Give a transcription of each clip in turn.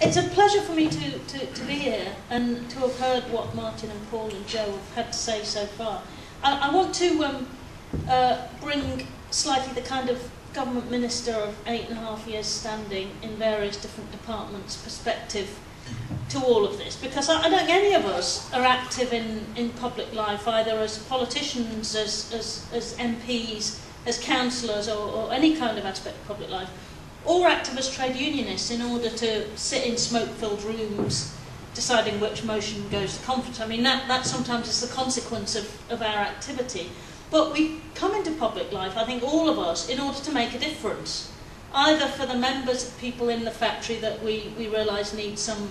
It's a pleasure for me to be here and to have heard what Martin and Paul and Joe have had to say so far. I want to bring slightly the kind of government minister of 8.5 years standing in various different departments perspective to all of this, because I don't think any of us are active in public life, either as politicians, as MPs, as councillors, or any kind of aspect of public life, or active as trade unionists in order to sit in smoke-filled rooms deciding which motion goes to conference. I mean, that sometimes is the consequence of our activity. But we come into public life, I think all of us, in order to make a difference, either for the members, people in the factory that we realise need some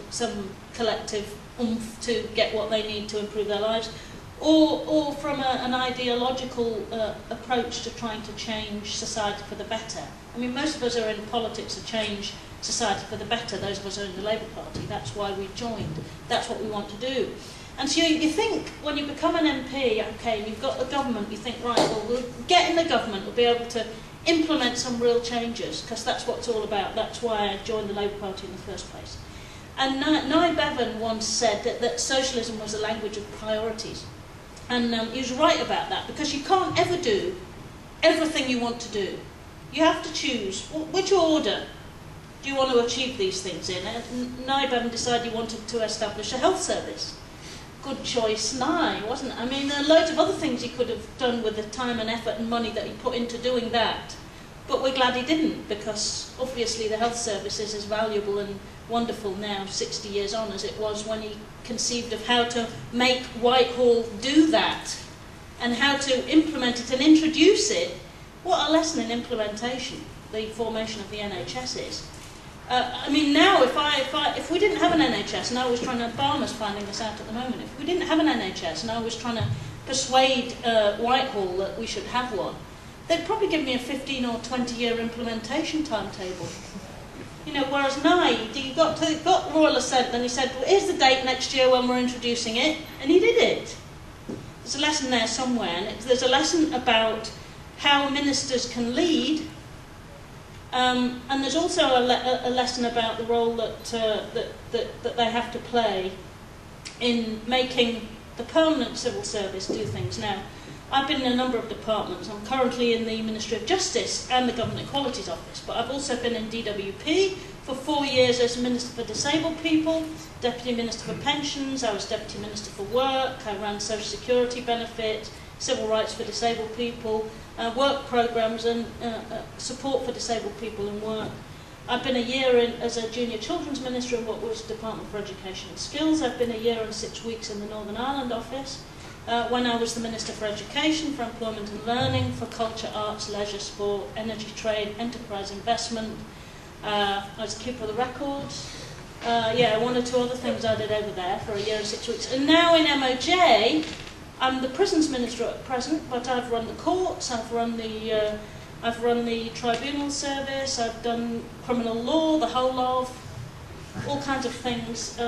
collective oomph to get what they need to improve their lives, or from an ideological approach to trying to change society for the better. I mean, most of us are in politics to change society for the better. Those of us are in the Labour Party. That's why we've joined. That's what we want to do. And so you think, when you become an MP, okay, you've got the government, you think, right, well, we'll get in the government, we'll be able to implement some real changes, because that's what it's all about. That's why I joined the Labour Party in the first place. And Nye Bevan once said that socialism was a language of priorities. And he was right about that, because you can't ever do everything you want to do. You have to choose which order do you want to achieve these things in. And Nye Bevan decided he wanted to establish a health service. Good choice, Nye, wasn't it? I mean, there are loads of other things he could have done with the time and effort and money that he put into doing that. But we're glad he didn't, because obviously the health service is as valuable and wonderful now, 60 years on, as it was when he conceived of how to make Whitehall do that and how to implement it and introduce it. What a lesson in implementation the formation of the NHS is. I mean, now if we didn't have an NHS, and I was trying to, Obama's finding this out at the moment, if we didn't have an NHS and I was trying to persuade Whitehall that we should have one, they'd probably give me a 15 or 20-year implementation timetable. You know, whereas Nye, he got royal assent, then he said, well, here's the date next year when we're introducing it, and he did it. There's a lesson there somewhere, and there's a lesson about how ministers can lead. And there's also a lesson about the role that they have to play in making the permanent civil service do things. Now, I've been in a number of departments. I'm currently in the Ministry of Justice and the Government Equalities Office, but I've also been in DWP for 4 years as Minister for Disabled People, Deputy Minister for Pensions, I was Deputy Minister for Work, I ran Social Security benefit, civil rights for disabled people, work programmes and support for disabled people in work. I've been a year as a Junior Children's Minister in what was Department for Education and Skills. I've been a year and 6 weeks in the Northern Ireland office. When I was the Minister for Education, for Employment and Learning, for Culture, Arts, Leisure, Sport, Energy, Trade, Enterprise Investment. I was Keeper of the Records. Yeah, 1 or 2 other things I did over there for a year and 6 weeks. And now in MOJ, I'm the Prisons Minister at present, but I've run the courts, I've run the tribunal service, I've done criminal law, the whole of, all kinds of things.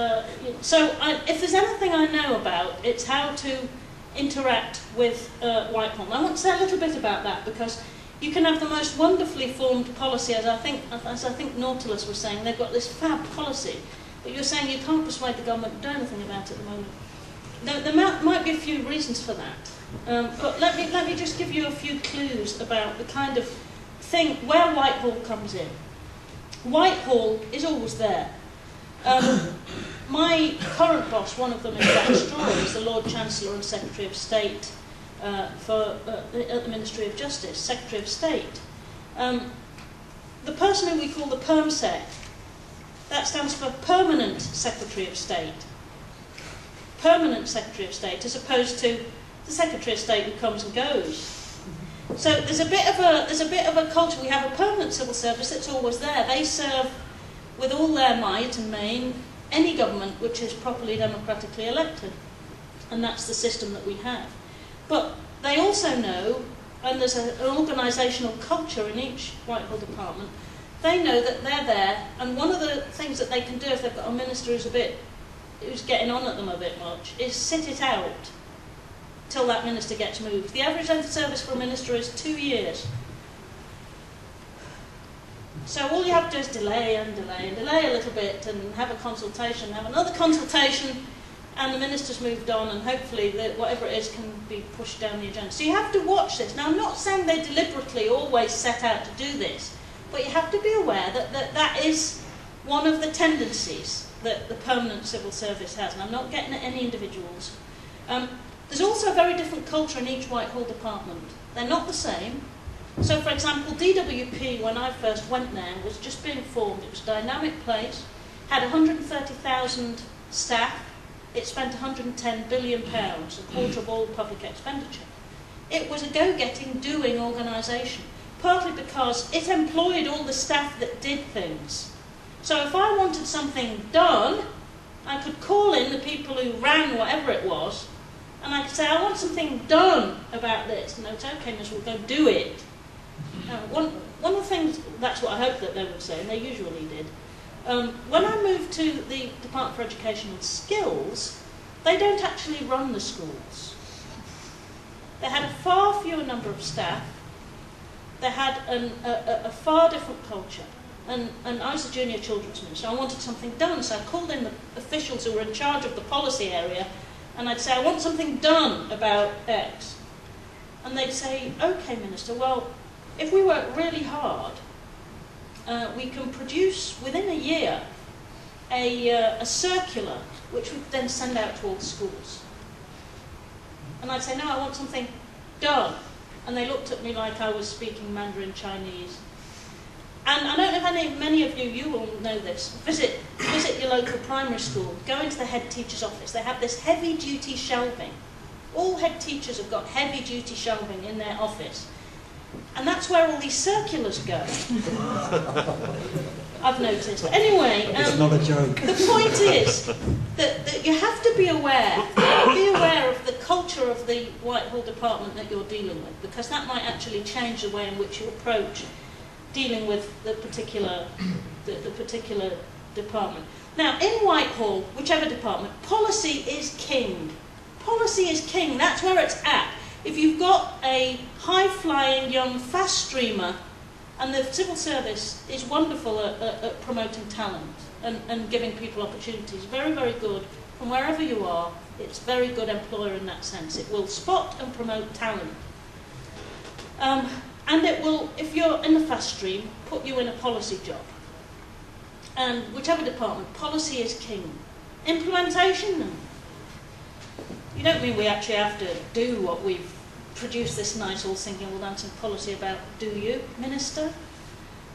So if there's anything I know about, it's how to interact with Whitehall. And I want to say a little bit about that, because you can have the most wonderfully formed policy, as I think Nautilus was saying. They've got this fab policy, but you're saying you can't persuade the government to do anything about it at the moment. There might be a few reasons for that, but let me just give you a few clues about the kind of thing where Whitehall comes in. Whitehall is always there. My current boss, one of them is Jack Straw, is the Lord Chancellor and Secretary of State at the Ministry of Justice, Secretary of State. The person who we call the PermSec, that stands for Permanent Secretary of State. Permanent Secretary of State, as opposed to the Secretary of State who comes and goes. So there's a bit of a culture. We have a permanent civil service that's always there. They serve with all their might and main any government which is properly democratically elected, and that's the system that we have. But they also know, and there's an organisational culture in each Whitehall department. They know that they're there, and one of the things that they can do if they've got a minister who's getting on at them a bit much, is sit it out till that minister gets moved. The average length of service for a minister is 2 years. So all you have to do is delay and delay and delay a little bit and have a consultation, have another consultation, and the minister's moved on, and hopefully whatever it is can be pushed down the agenda. So you have to watch this. Now, I'm not saying they deliberately always set out to do this, but you have to be aware that is one of the tendencies that the permanent civil service has, and I'm not getting at any individuals. There's also a very different culture in each Whitehall department. They're not the same. So, for example, DWP, when I first went there, was just being formed. It was a dynamic place, had 130,000 staff. It spent £110 billion, a quarter of all public expenditure. It was a go-getting, doing organisation, partly because it employed all the staff that did things. So if I wanted something done, I could call in the people who ran whatever it was, and I could say, I want something done about this. And they would say, OK, miss, we'll go do it. One of the things, that's what I hoped that they would say, and they usually did. When I moved to the Department for Education and Skills, they don't actually run the schools. They had a far fewer number of staff. They had a far different culture. And I was a junior children's minister. I wanted something done, so I called in the officials who were in charge of the policy area, and I'd say, I want something done about X. And they'd say, OK, Minister, well, if we work really hard, we can produce, within a year, a circular which we then send out to all the schools. And I'd say, no, I want something done. And they looked at me like I was speaking Mandarin Chinese. And I don't know if many of you will know this. Visit your local primary school. Go into the head teacher's office. They have this heavy-duty shelving. All head teachers have got heavy-duty shelving in their office. And that's where all these circulars go. I've noticed. But anyway, it's not a joke. The point is that you have to be aware. Of the culture of the Whitehall department that you're dealing with, because that might actually change the way in which you approach dealing with the particular department. Now, in Whitehall, whichever department, policy is king. Policy is king. That's where it's at. If you've got a high-flying young fast streamer, and the civil service is wonderful at promoting talent and giving people opportunities, very, very good. From wherever you are, it's a very good employer in that sense. It will spot and promote talent. And it will, if you're in the fast stream, put you in a policy job. And whichever department, policy is king. Implementation, no. You don't mean we actually have to do what we've produced this nice all singing, all dancing policy about, do you, Minister?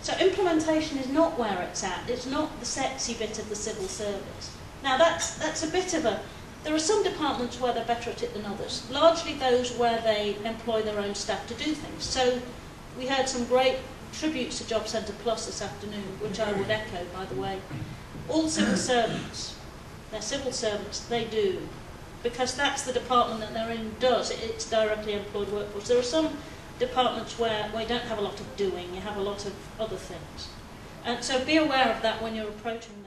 So implementation is not where it's at. It's not the sexy bit of the civil service. Now that's a bit of a... There are some departments where they're better at it than others, largely those where they employ their own staff to do things. So we heard some great tributes to Job Centre Plus this afternoon, which I would echo, by the way. All civil servants, they're civil servants, they do, because that's the department that they're in does. It's directly employed workforce. There are some departments where you don't have a lot of doing, you have a lot of other things. And so be aware of that when you're approaching them.